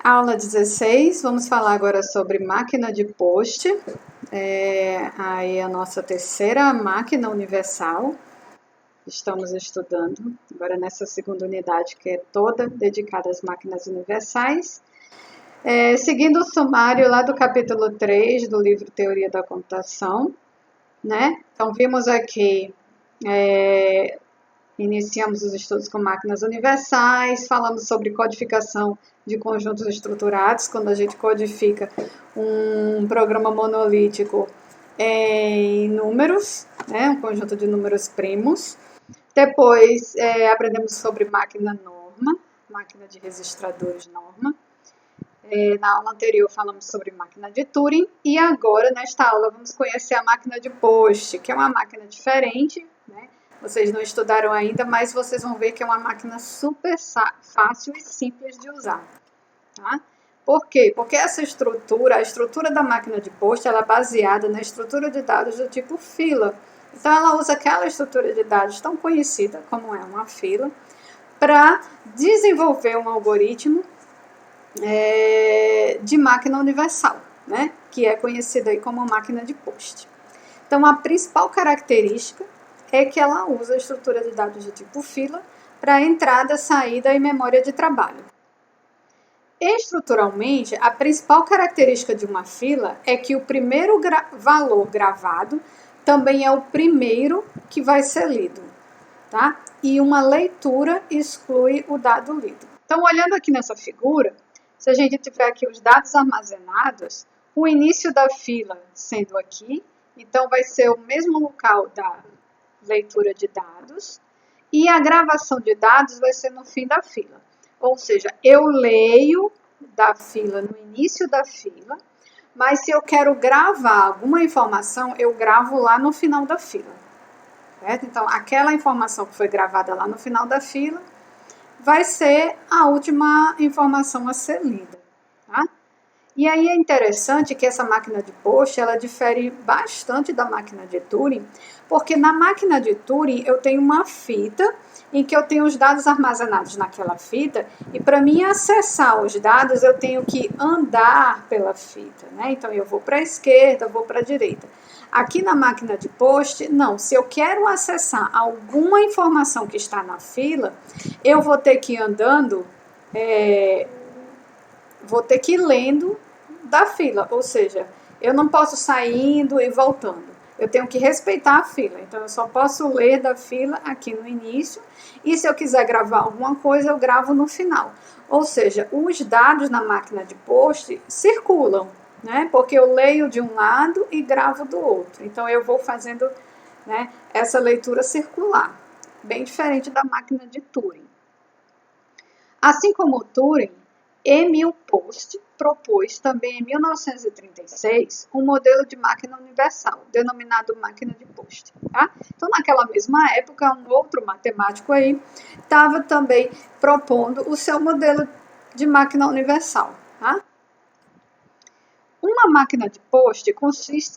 Aula 16, vamos falar agora sobre máquina de post. Aí a nossa terceira máquina universal. Estamos estudando agora nessa segunda unidade, que é toda dedicada às máquinas universais. Seguindo o sumário lá do capítulo 3 do livro Teoria da Computação, né? Então, vimos aqui, iniciamos os estudos com máquinas universais, falamos sobre codificação de conjuntos estruturados, quando a gente codifica um programa monolítico em números, né? Um conjunto de números primos. Depois, aprendemos sobre máquina-norma, máquina de registradores norma. Na aula anterior falamos sobre máquina de Turing e agora, nesta aula, vamos conhecer a máquina de Post, que é uma máquina diferente, né? Vocês não estudaram ainda, mas vocês vão ver que é uma máquina super fácil e simples de usar. Tá? Por quê? Porque essa estrutura, a estrutura da máquina de Post, ela é baseada na estrutura de dados do tipo fila. Então, ela usa aquela estrutura de dados tão conhecida como é uma fila para desenvolver um algoritmo de máquina universal, né? Que é conhecida aí como máquina de Post. Então, a principal característica é que ela usa a estrutura de dados do tipo fila para entrada, saída e memória de trabalho. Estruturalmente, a principal característica de uma fila é que o primeiro valor gravado também é o primeiro que vai ser lido, tá? E uma leitura exclui o dado lido. Então, olhando aqui nessa figura, se a gente tiver aqui os dados armazenados, o início da fila sendo aqui, então vai ser o mesmo local da leitura de dados, e a gravação de dados vai ser no fim da fila. Ou seja, eu leio da fila no início da fila, mas se eu quero gravar alguma informação, eu gravo lá no final da fila. Certo? Então, aquela informação que foi gravada lá no final da fila vai ser a última informação a ser lida. Tá? E aí é interessante que essa máquina de Post, ela difere bastante da máquina de Turing, porque na máquina de Turing eu tenho uma fita em que eu tenho os dados armazenados naquela fita e para mim acessar os dados eu tenho que andar pela fita, né? Então eu vou para a esquerda, vou para a direita. Aqui na máquina de Post, não, se eu quero acessar alguma informação que está na fila, eu vou ter que ir andando, vou ter que ir lendo da fila, ou seja, eu não posso sair indo e voltando. Eu tenho que respeitar a fila, então eu só posso ler da fila aqui no início e se eu quiser gravar alguma coisa, eu gravo no final. Ou seja, os dados na máquina de Post circulam, né? Porque eu leio de um lado e gravo do outro. Então eu vou fazendo, né, essa leitura circular, bem diferente da máquina de Turing. Assim como o Turing, Emil Post propôs também em 1936 um modelo de máquina universal, denominado máquina de Post. Tá? Então, naquela mesma época, um outro matemático aí estava também propondo o seu modelo de máquina universal. Tá? Uma máquina de Post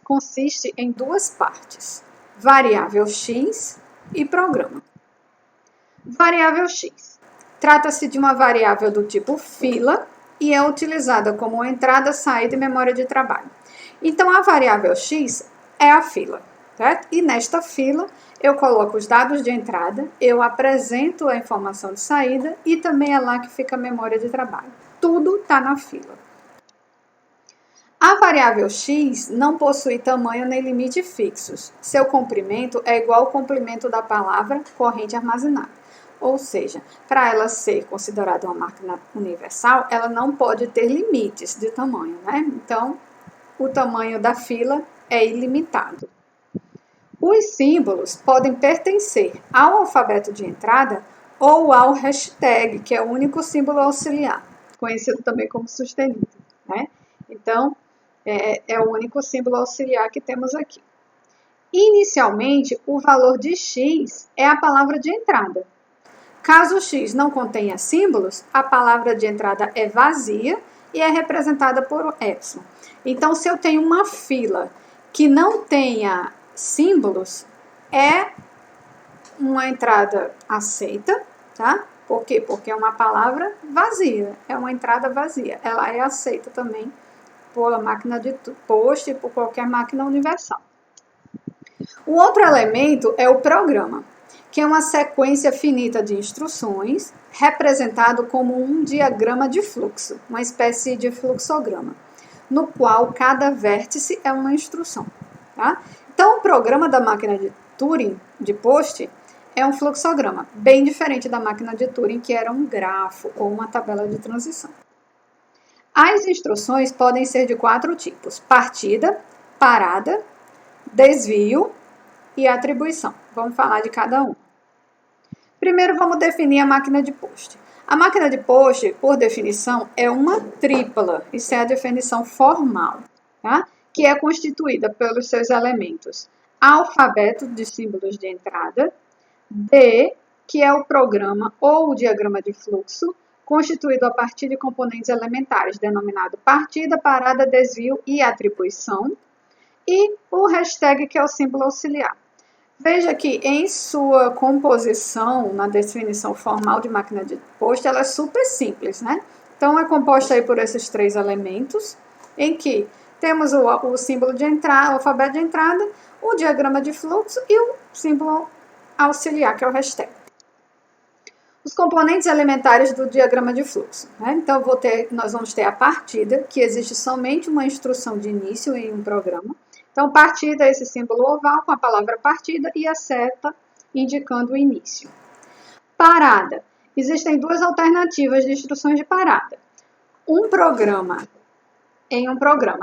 consiste em duas partes, variável x e programa. Variável x. Trata-se de uma variável do tipo fila e é utilizada como entrada, saída e memória de trabalho. Então, a variável x é a fila, certo? E nesta fila, eu coloco os dados de entrada, eu apresento a informação de saída e também é lá que fica a memória de trabalho. Tudo está na fila. A variável x não possui tamanho nem limite fixos. Seu comprimento é igual ao comprimento da palavra corrente armazenada. Ou seja, para ela ser considerada uma máquina universal, ela não pode ter limites de tamanho, né? Então, o tamanho da fila é ilimitado. Os símbolos podem pertencer ao alfabeto de entrada ou ao hashtag, que é o único símbolo auxiliar, conhecido também como sustenido, né? Então, é o único símbolo auxiliar que temos aqui. Inicialmente, o valor de x é a palavra de entrada. Caso x não contenha símbolos, a palavra de entrada é vazia e é representada por epsilon. Então, se eu tenho uma fila que não tenha símbolos, é uma entrada aceita, tá? Por quê? Porque é uma palavra vazia, é uma entrada vazia. Ela é aceita também pela máquina de post e por qualquer máquina universal. O outro elemento é o programa, que é uma sequência finita de instruções, representado como um diagrama de fluxo, uma espécie de fluxograma, no qual cada vértice é uma instrução. Tá? Então, o programa da máquina de Turing, de Post, é um fluxograma, bem diferente da máquina de Turing, que era um grafo ou uma tabela de transição. As instruções podem ser de 4 tipos: partida, parada, desvio e atribuição. Vamos falar de cada um. Primeiro, vamos definir a máquina de Post. A máquina de Post, por definição, é uma tripla. Isso é a definição formal, tá? Que é constituída pelos seus elementos alfabeto de símbolos de entrada, D, que é o programa ou o diagrama de fluxo, constituído a partir de componentes elementares, denominado partida, parada, desvio e atribuição, e o hashtag, que é o símbolo auxiliar. Veja que em sua composição, na definição formal de máquina de Post, ela é super simples, né? Então, é composta aí por esses 3 elementos, em que temos o símbolo de entrada, o alfabeto de entrada, o diagrama de fluxo e o símbolo auxiliar, que é o hashtag. Os componentes elementares do diagrama de fluxo. Né? Então, nós vamos ter a partida, que existe somente uma instrução de início em um programa. Então, partida é esse símbolo oval com a palavra partida e a seta indicando o início. Parada. Existem 2 alternativas de instruções de parada. Um programa,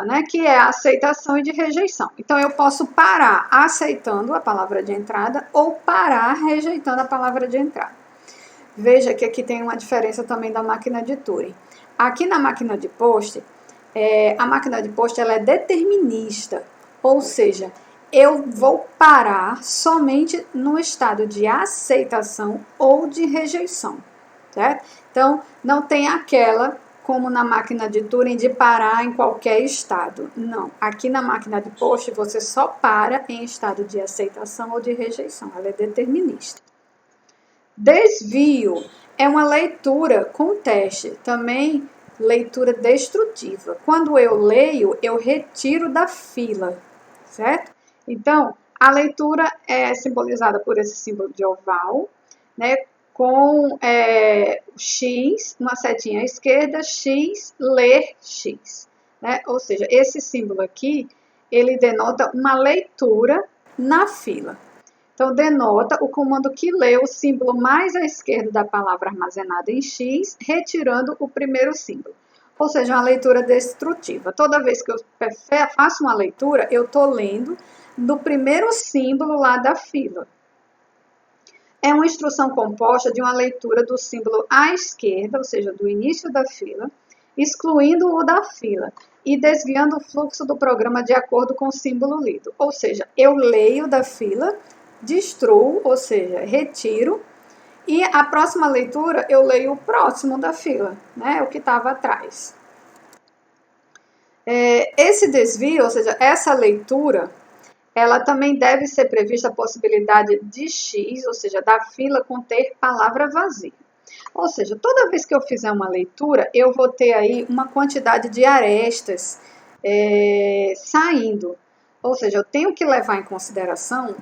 né, que é a aceitação e de rejeição. Então, eu posso parar aceitando a palavra de entrada ou parar rejeitando a palavra de entrada. Veja que aqui tem uma diferença também da máquina de Turing. Aqui na máquina de Post, a máquina de Post ela é determinista, ou seja, eu vou parar somente no estado de aceitação ou de rejeição, certo? Então, não tem aquela, como na máquina de Turing, de parar em qualquer estado. Não, aqui na máquina de Post você só para em estado de aceitação ou de rejeição, ela é determinista. Desvio é uma leitura com teste, também leitura destrutiva. Quando eu leio, eu retiro da fila, certo? Então, a leitura é simbolizada por esse símbolo de oval, né, com X, uma setinha à esquerda, X, ler X. Né? Ou seja, esse símbolo aqui, ele denota uma leitura na fila. Então, denota o comando que lê o símbolo mais à esquerda da palavra armazenada em X, retirando o primeiro símbolo. Ou seja, uma leitura destrutiva. Toda vez que eu faço uma leitura, eu estou lendo do primeiro símbolo lá da fila. É uma instrução composta de uma leitura do símbolo à esquerda, ou seja, do início da fila, excluindo o da fila e desviando o fluxo do programa de acordo com o símbolo lido. Ou seja, eu leio da fila, destruo, ou seja, retiro, e a próxima leitura eu leio o próximo da fila, né, o que estava atrás. Esse desvio, ou seja, essa leitura, ela também deve ser prevista a possibilidade de X, ou seja, da fila conter palavra vazia. Ou seja, toda vez que eu fizer uma leitura, eu vou ter aí uma quantidade de arestas saindo. Ou seja, eu tenho que levar em consideração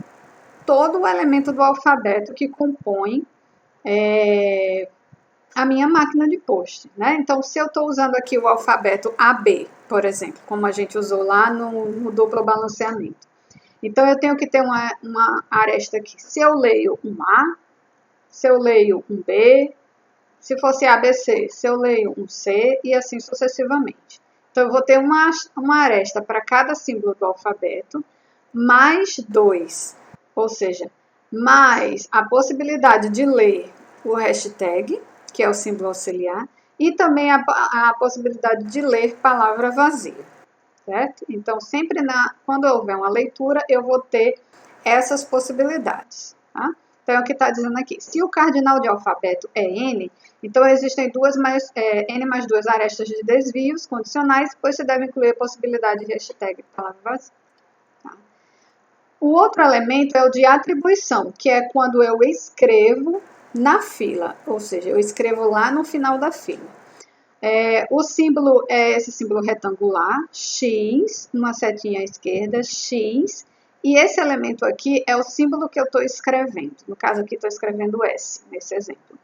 todo o elemento do alfabeto que compõe a minha máquina de Post. Né? Então, se eu estou usando aqui o alfabeto AB, por exemplo, como a gente usou lá no duplo balanceamento. Então, eu tenho que ter uma aresta aqui. Se eu leio um A, se eu leio um B, se fosse ABC, se eu leio um C, e assim sucessivamente. Então, eu vou ter uma aresta para cada símbolo do alfabeto, mais 2. Ou seja, mais a possibilidade de ler o hashtag, que é o símbolo auxiliar, e também a possibilidade de ler palavra vazia. Certo? Então, sempre quando houver uma leitura, eu vou ter essas possibilidades. Tá? Então, é o que está dizendo aqui. Se o cardinal de alfabeto é N, então existem N mais 2 arestas de desvios condicionais, pois se deve incluir a possibilidade de hashtag palavra vazia. Tá? O outro elemento é o de atribuição, que é quando eu escrevo na fila, ou seja, eu escrevo lá no final da fila. O símbolo é esse símbolo retangular, X, uma setinha à esquerda, X, e esse elemento aqui é o símbolo que eu estou escrevendo. No caso aqui, estou escrevendo S, nesse exemplo.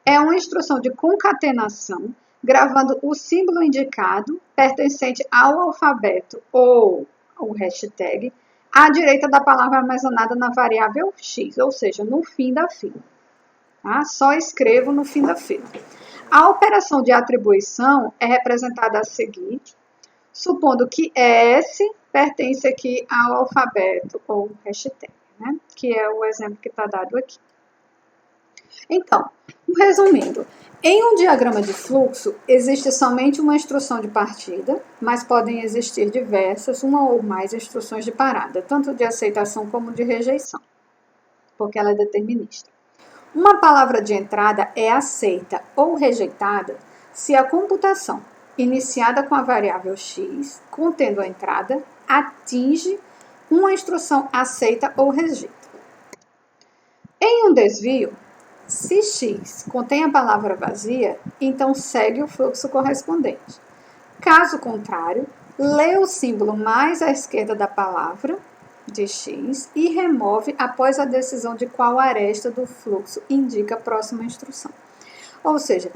É uma instrução de concatenação, gravando o símbolo indicado, pertencente ao alfabeto ou o hashtag, à direita da palavra armazenada na variável X, ou seja, no fim da fila. Tá? Só escrevo no fim da fila. A operação de atribuição é representada a seguir, supondo que S pertence aqui ao alfabeto ou hashtag, né? Que é o exemplo que está dado aqui. Então, resumindo, em um diagrama de fluxo, existe somente uma instrução de partida, mas podem existir diversas, uma ou mais instruções de parada, tanto de aceitação como de rejeição, porque ela é determinista. Uma palavra de entrada é aceita ou rejeitada se a computação, iniciada com a variável x, contendo a entrada, atinge uma instrução aceita ou rejeita. Em um desvio, se x contém a palavra vazia, então segue o fluxo correspondente. Caso contrário, lê o símbolo mais à esquerda da palavra de x e remove após a decisão de qual aresta do fluxo indica a próxima instrução. Ou seja,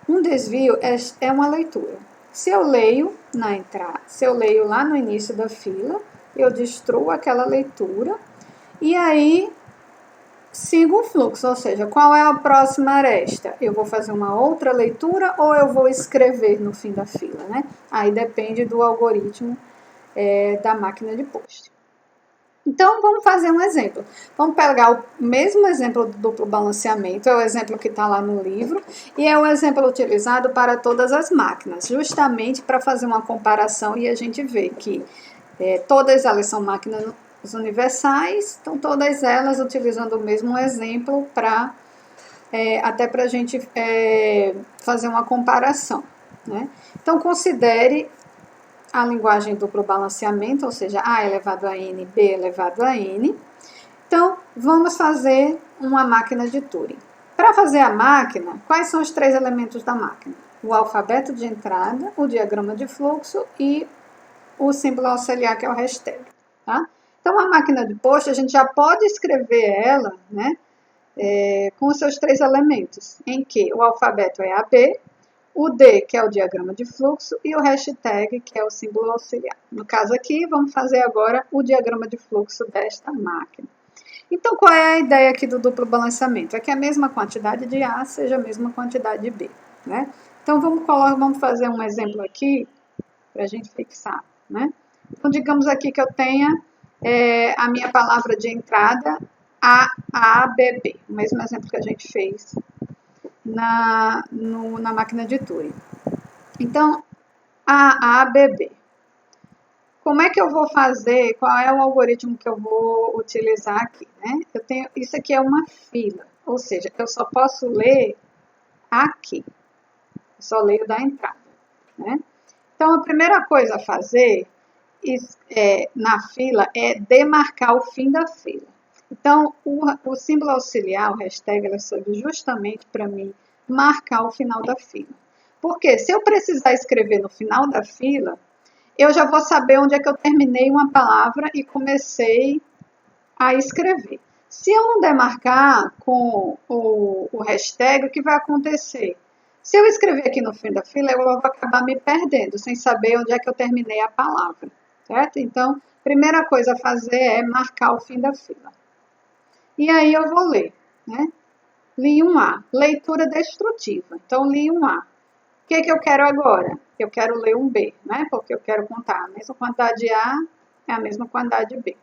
um desvio é uma leitura. Se eu leio na entrada, se eu leio lá no início da fila, eu destruo aquela leitura e aí sigo o fluxo, ou seja, qual é a próxima aresta? Eu vou fazer uma outra leitura ou eu vou escrever no fim da fila, né? Aí depende do algoritmo da máquina de post. Então, vamos fazer um exemplo. Vamos pegar o mesmo exemplo do duplo balanceamento, é o exemplo que está lá no livro, e é o exemplo utilizado para todas as máquinas, justamente para fazer uma comparação e a gente vê que todas elas são máquinas universais, então todas elas utilizando o mesmo exemplo para até para a gente fazer uma comparação, né? Então, considere a linguagem duplo balanceamento, ou seja, A elevado a N, B elevado a N. Então, vamos fazer uma máquina de Turing. Para fazer a máquina, quais são os 3 elementos da máquina? O alfabeto de entrada, o diagrama de fluxo e o símbolo auxiliar, que é o hashtag. Tá? Então, a máquina de post, a gente já pode escrever ela, né, com os seus 3 elementos, em que o alfabeto é AB, o D, que é o diagrama de fluxo, e o hashtag, que é o símbolo auxiliar. No caso aqui, vamos fazer agora o diagrama de fluxo desta máquina. Então, qual é a ideia aqui do duplo balanceamento? É que a mesma quantidade de A seja a mesma quantidade de B, né? Então, vamos fazer um exemplo aqui, para a gente fixar, né? Então, digamos aqui que eu tenha a minha palavra de entrada AABB, o mesmo exemplo que a gente fez na máquina de Turing. Então, AABB. Como é que eu vou fazer? Qual é o algoritmo que eu vou utilizar aqui, né? Isso aqui é uma fila, ou seja, eu só posso ler aqui. Eu só leio da entrada, né? Então, a primeira coisa a fazer na fila é demarcar o fim da fila. Então, o símbolo auxiliar, o hashtag, ela serve justamente para mim marcar o final da fila. Porque se eu precisar escrever no final da fila, eu já vou saber onde é que eu terminei uma palavra e comecei a escrever. Se eu não demarcar com o hashtag, o que vai acontecer? Se eu escrever aqui no fim da fila, eu vou acabar me perdendo, sem saber onde é que eu terminei a palavra, certo? Então, a primeira coisa a fazer é marcar o fim da fila. E aí eu vou ler, né? Li um A, leitura destrutiva. Então, li um A. O que eu quero agora? Eu quero ler um B, né? Porque eu quero contar a mesma quantidade de A é a mesma quantidade de B.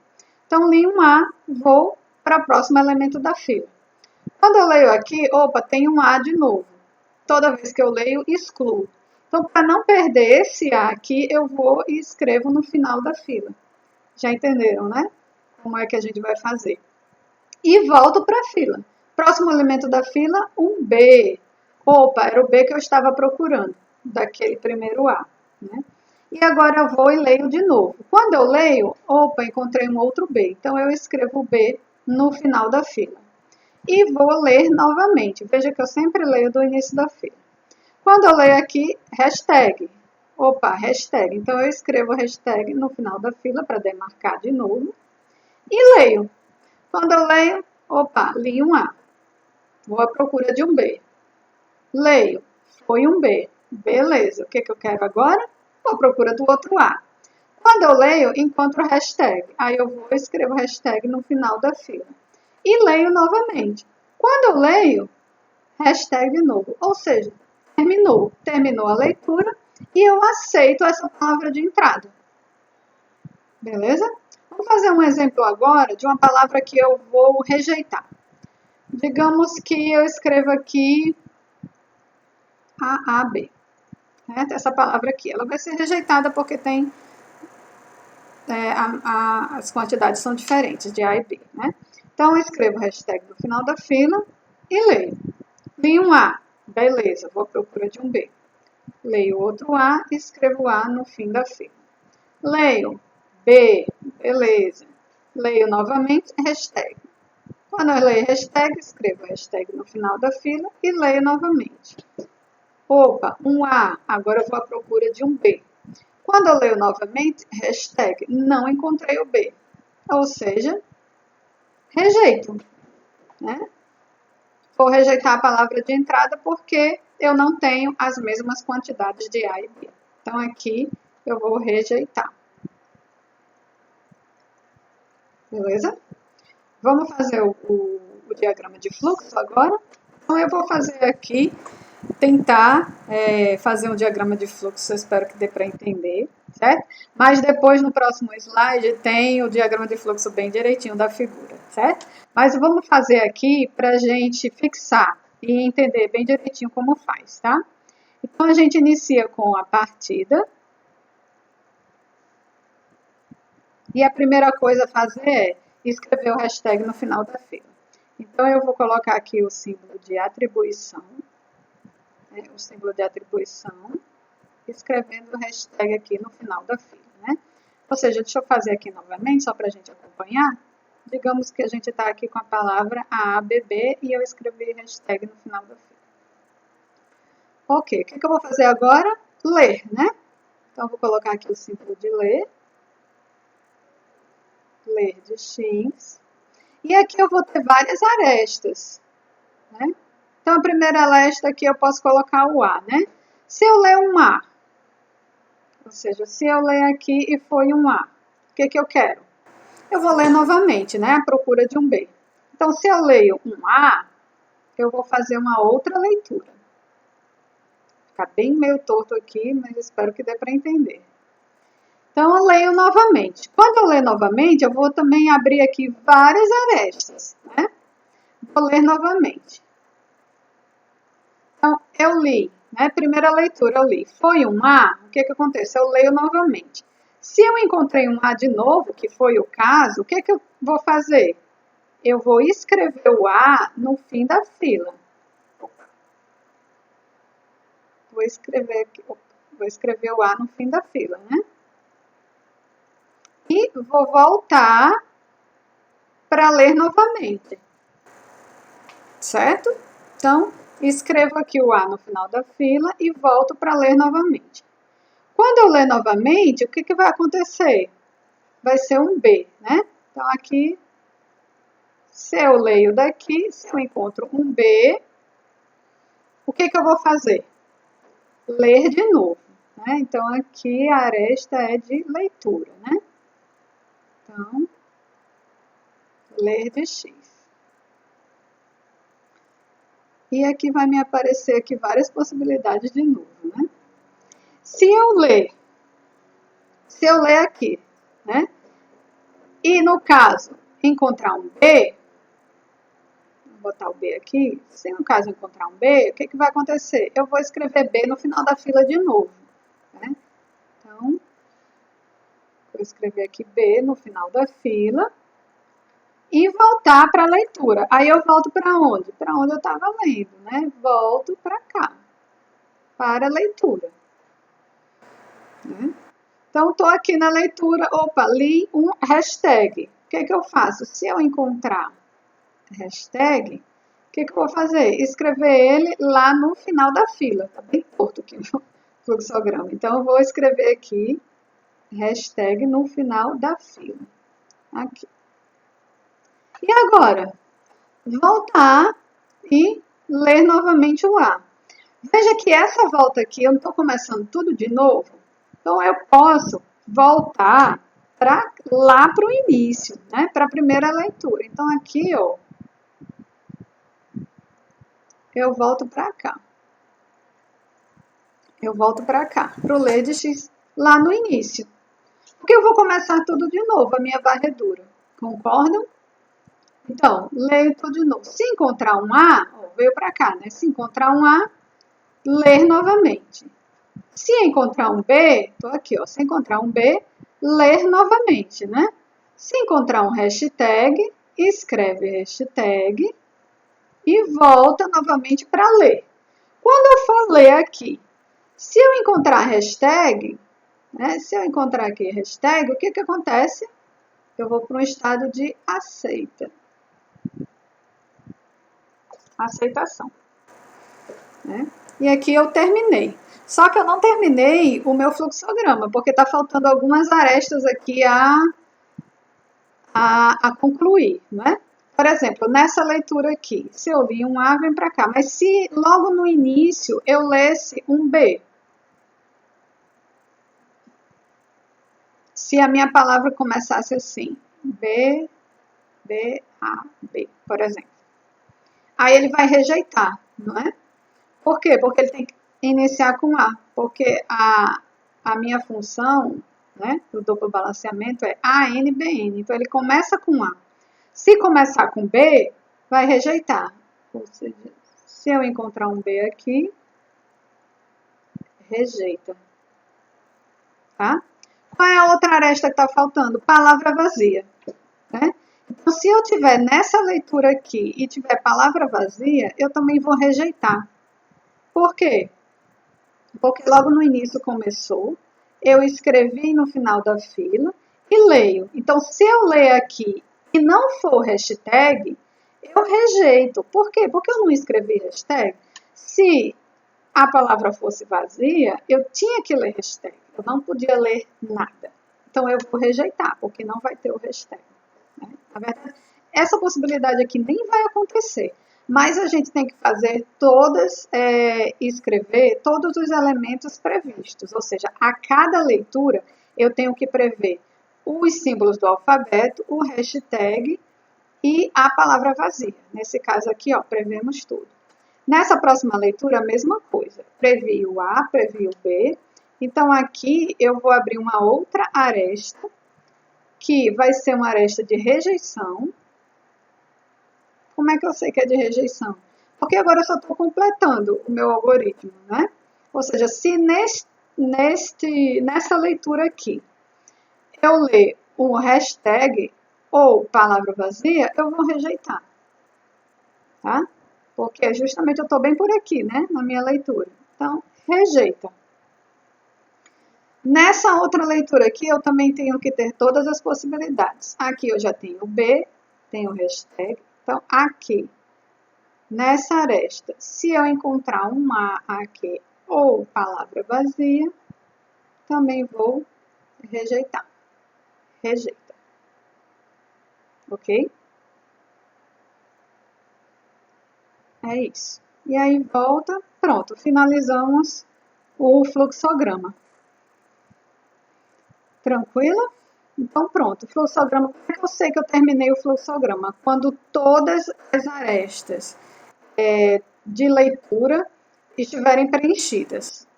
Então, li um A, vou para o próximo elemento da fila. Quando eu leio aqui, opa, tem um A de novo. Toda vez que eu leio, excluo. Então, para não perder esse A aqui, eu vou e escrevo no final da fila. Já entenderam, né? Como é que a gente vai fazer? E volto para a fila. Próximo elemento da fila, um B. Opa, era o B que eu estava procurando, daquele primeiro A, né? E agora eu vou e leio de novo. Quando eu leio, opa, encontrei um outro B. Então, eu escrevo o B no final da fila. e vou ler novamente. Veja que eu sempre leio do início da fila. Quando eu leio aqui, hashtag. Opa, hashtag. Então, eu escrevo hashtag no final da fila para demarcar de novo. E leio. Quando eu leio, opa, li um A. Vou à procura de um B. Leio. Foi um B. Beleza. O que eu quero agora? Vou à procura do outro A. Quando eu leio, encontro hashtag. Aí eu vou e escrevo hashtag no final da fila. E leio novamente. Quando eu leio, hashtag de novo. Ou seja, terminou. Terminou a leitura e eu aceito essa palavra de entrada. Beleza? Vamos fazer um exemplo agora de uma palavra que eu vou rejeitar. Digamos que eu escrevo aqui AAB. Essa palavra aqui, ela vai ser rejeitada porque tem as quantidades são diferentes de A e B, né? Então, eu escrevo hashtag no final da fila e leio. Li um A, beleza, vou à procura de um B. Leio outro A e escrevo A no fim da fila. Leio B, beleza. Leio novamente, hashtag. Quando eu leio hashtag, escrevo hashtag no final da fila e leio novamente. Opa, um A, agora eu vou à procura de um B. Quando eu leio novamente, hashtag, não encontrei o B. Ou seja, rejeito. Né? Vou rejeitar a palavra de entrada porque eu não tenho as mesmas quantidades de A e B. Então, aqui eu vou rejeitar. Beleza? Vamos fazer o diagrama de fluxo agora? Então, eu vou fazer aqui, tentar fazer um diagrama de fluxo, eu espero que dê para entender, certo? Mas depois, no próximo slide, tem o diagrama de fluxo bem direitinho da figura, certo? Mas vamos fazer aqui para a gente fixar e entender bem direitinho como faz, tá? Então, a gente inicia com a partida. E a primeira coisa a fazer é escrever o hashtag no final da fila. Então, eu vou colocar aqui o símbolo de atribuição, escrevendo o hashtag aqui no final da fila, né? Ou seja, deixa eu fazer aqui novamente, só para a gente acompanhar. Digamos que a gente está aqui com a palavra AABB e eu escrevi hashtag no final da fila. Ok, o que eu vou fazer agora? Ler, né? Então, eu vou colocar aqui o símbolo de ler. Ler de X. E aqui eu vou ter várias arestas, né? Então, a primeira aresta aqui eu posso colocar o A, né? Se eu ler um A, ou seja, se eu ler aqui e foi um A, o que eu quero? Eu vou ler novamente, né? A procura de um B. Então, se eu leio um A, eu vou fazer uma outra leitura. Fica bem meio torto aqui, mas espero que dê para entender. Então, eu leio novamente. Quando eu ler novamente, eu vou também abrir aqui várias arestas, né? Vou ler novamente. Então, eu li, né? Primeira leitura eu li. Foi um A, o que acontece? Eu leio novamente. Se eu encontrei um A de novo, que foi o caso, o que eu vou fazer? Eu vou escrever o A no fim da fila. Vou escrever o A no fim da fila, né? E vou voltar para ler novamente. Certo? Então, escrevo aqui o A no final da fila e volto para ler novamente. Quando eu ler novamente, o que vai acontecer? Vai ser um B, né? Então, aqui, se eu leio daqui, se eu encontro um B, o que eu vou fazer? Ler de novo, né? Então, aqui a aresta é de leitura, né? Então, ler de X. E aqui vai me aparecer aqui várias possibilidades de novo, né? Se eu ler aqui, né? E no caso, encontrar um B, vou botar o B aqui, se no caso encontrar um B, o que vai acontecer? Eu vou escrever B no final da fila de novo, né? Então, vou escrever aqui B no final da fila e voltar para a leitura. Aí eu volto para onde? Para onde eu estava lendo, né? Volto para cá, para a leitura. Né? Então, estou aqui na leitura, opa, li um hashtag. O que eu faço? Se eu encontrar hashtag, que eu vou fazer? Escrever ele lá no final da fila. Tá bem torto aqui o fluxograma. Então, eu vou escrever aqui, hashtag no final da fila. Aqui. E agora, voltar e ler novamente o A. Veja que essa volta aqui, eu não estou começando tudo de novo. Então, eu posso voltar lá para o início, né? Para a primeira leitura. Então, aqui, ó, eu volto para cá. Eu volto para cá, para o ler de X lá no início. Porque eu vou começar tudo de novo, a minha varredura. Concordam? Então, leio tudo de novo. Se encontrar um A, ó, veio para cá, né? Se encontrar um A, ler novamente. Se encontrar um B, tô aqui, ó. Se encontrar um B, ler novamente, né? Se encontrar um hashtag, escreve hashtag e volta novamente para ler. Quando eu for ler aqui, se eu encontrar hashtag, né? Se eu encontrar aqui hashtag, o que que acontece? Eu vou para um estado de aceitação. Né? E aqui eu terminei. Só que eu não terminei o meu fluxograma, porque está faltando algumas arestas aqui a concluir, né? Por exemplo, nessa leitura aqui, se eu li um A, vem para cá. Mas se logo no início eu lesse um B, se a minha palavra começasse assim, B, B, A, B, por exemplo. Aí ele vai rejeitar, não é? Por quê? Porque ele tem que iniciar com A, porque a minha função, né, do duplo balanceamento é ANBN, então ele começa com A. Se começar com B, vai rejeitar. Ou seja, se eu encontrar um B aqui, rejeita. Tá? Qual é a outra aresta que está faltando? Palavra vazia. Né? Então, se eu tiver nessa leitura aqui e tiver palavra vazia, eu também vou rejeitar. Por quê? Porque logo no início começou, eu escrevi no final da fila e leio. Então, se eu ler aqui e não for hashtag, eu rejeito. Por quê? Porque eu não escrevi hashtag. Se a palavra fosse vazia, eu tinha que ler hashtag. Eu não podia ler nada. Então, eu vou rejeitar, porque não vai ter o hashtag. Né? Na verdade, essa possibilidade aqui nem vai acontecer. Mas a gente tem que fazer escrever todos os elementos previstos. Ou seja, a cada leitura eu tenho que prever os símbolos do alfabeto, o hashtag e a palavra vazia. Nesse caso aqui, ó, prevemos tudo. Nessa próxima leitura, a mesma coisa. Previ o A, previ o B. Então, aqui eu vou abrir uma outra aresta, que vai ser uma aresta de rejeição. Como é que eu sei que é de rejeição? Porque agora eu só estou completando o meu algoritmo, né? Ou seja, se nessa leitura aqui eu ler o hashtag ou palavra vazia, eu vou rejeitar. Tá? Porque justamente eu estou bem por aqui, né? Na minha leitura. Então, rejeita. Nessa outra leitura aqui, eu também tenho que ter todas as possibilidades. Aqui eu já tenho o B, tenho o hashtag. Então, aqui, nessa aresta, se eu encontrar um A aqui ou palavra vazia, também vou rejeitar. Rejeita. Ok? É isso. E aí volta, pronto, finalizamos o fluxograma. Tranquilo? Então pronto, o fluxograma, como é que eu sei que eu terminei o fluxograma? Quando todas as arestas de leitura estiverem preenchidas.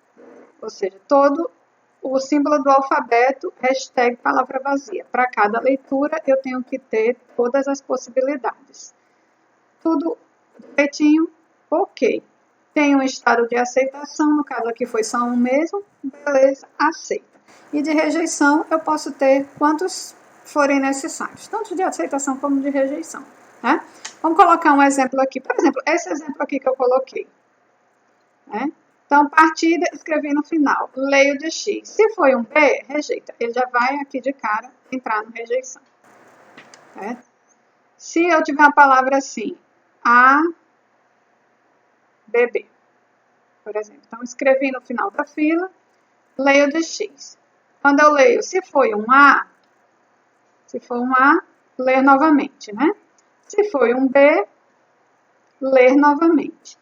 Ou seja, todo o símbolo do alfabeto, hashtag palavra vazia. Para cada leitura eu tenho que ter todas as possibilidades. Tudo direitinho? Ok. Tem um estado de aceitação, no caso aqui foi só um mesmo, beleza, aceita. E de rejeição eu posso ter quantos forem necessários, tanto de aceitação como de rejeição. Né? Vamos colocar um exemplo aqui. Por exemplo, esse exemplo aqui que eu coloquei. Né? Então, partida, escrevi no final, leio de X. Se foi um B, rejeita. Ele já vai aqui de cara entrar no rejeição. Certo? Se eu tiver uma palavra assim, A, BB, por exemplo. Então, escrevi no final da fila, leio de X. Quando eu leio, se foi um A, ler novamente, né? Se foi um B, ler novamente.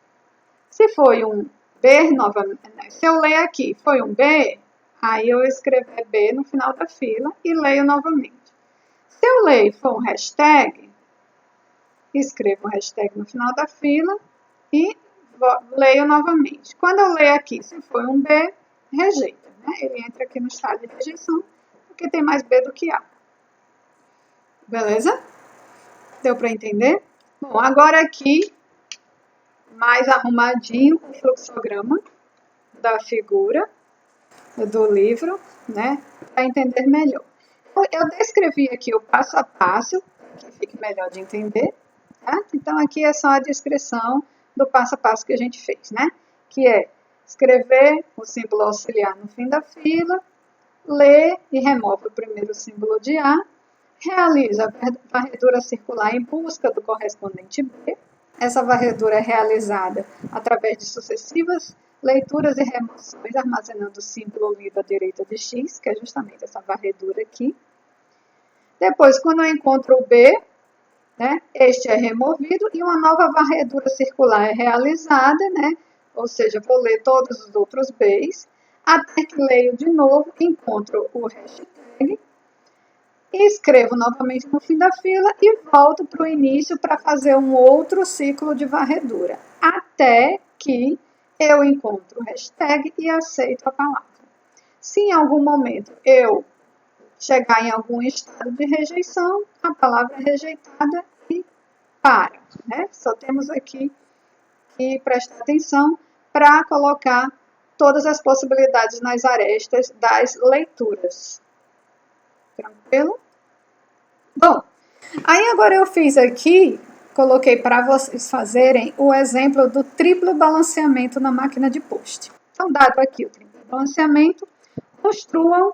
Se foi um B novamente, se eu ler aqui, foi um B, aí eu escrevo B no final da fila e leio novamente. Se eu leio e for um hashtag, escrevo um hashtag no final da fila e leio novamente. Quando eu leio aqui, se for um B, rejeita, né? Ele entra aqui no estado de rejeição, porque tem mais B do que A. Beleza? Deu para entender? Bom, agora aqui, mais arrumadinho, o fluxograma da figura do livro, né? Para entender melhor. Eu descrevi aqui o passo a passo, que fique melhor de entender, tá? Então, aqui é só a descrição do passo a passo que a gente fez, né? Que é escrever o símbolo auxiliar no fim da fila, ler e remove o primeiro símbolo de A, realiza a varredura circular em busca do correspondente B. Essa varredura é realizada através de sucessivas leituras e remoções, armazenando o símbolo lido à direita de X, que é justamente essa varredura aqui. Depois, quando eu encontro o B, né, este é removido e uma nova varredura circular é realizada, né? Ou seja, vou ler todos os outros Bs, até que leio de novo, encontro o hashtag, escrevo novamente no fim da fila e volto para o início para fazer um outro ciclo de varredura, até que eu encontro o hashtag e aceito a palavra. Se em algum momento eu chegar em algum estado de rejeição, a palavra é rejeitada e para, né? Só temos aqui que prestar atenção para colocar todas as possibilidades nas arestas das leituras. Tranquilo? Bom, aí agora eu fiz aqui, coloquei para vocês fazerem o exemplo do triplo balanceamento na máquina de post. Então, dado aqui o triplo balanceamento, construam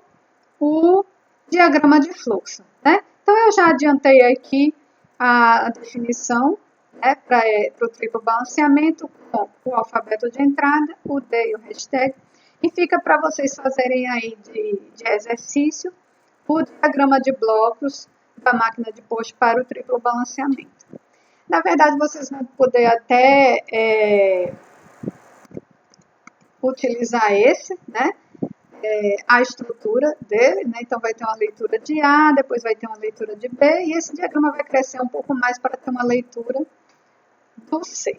o diagrama de fluxo, né? Então, eu já adiantei aqui a definição, né, para o triplo balanceamento com o alfabeto de entrada, o D e o hashtag, e fica para vocês fazerem aí de exercício o diagrama de blocos da máquina de post para o triplo balanceamento. Na verdade, vocês vão poder até utilizar esse, né? A estrutura dele, né? Então vai ter uma leitura de A, depois vai ter uma leitura de B, e esse diagrama vai crescer um pouco mais para ter uma leitura do C,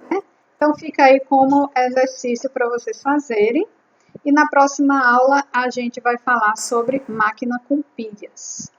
né? Então fica aí como exercício para vocês fazerem, e na próxima aula a gente vai falar sobre máquina com pilhas.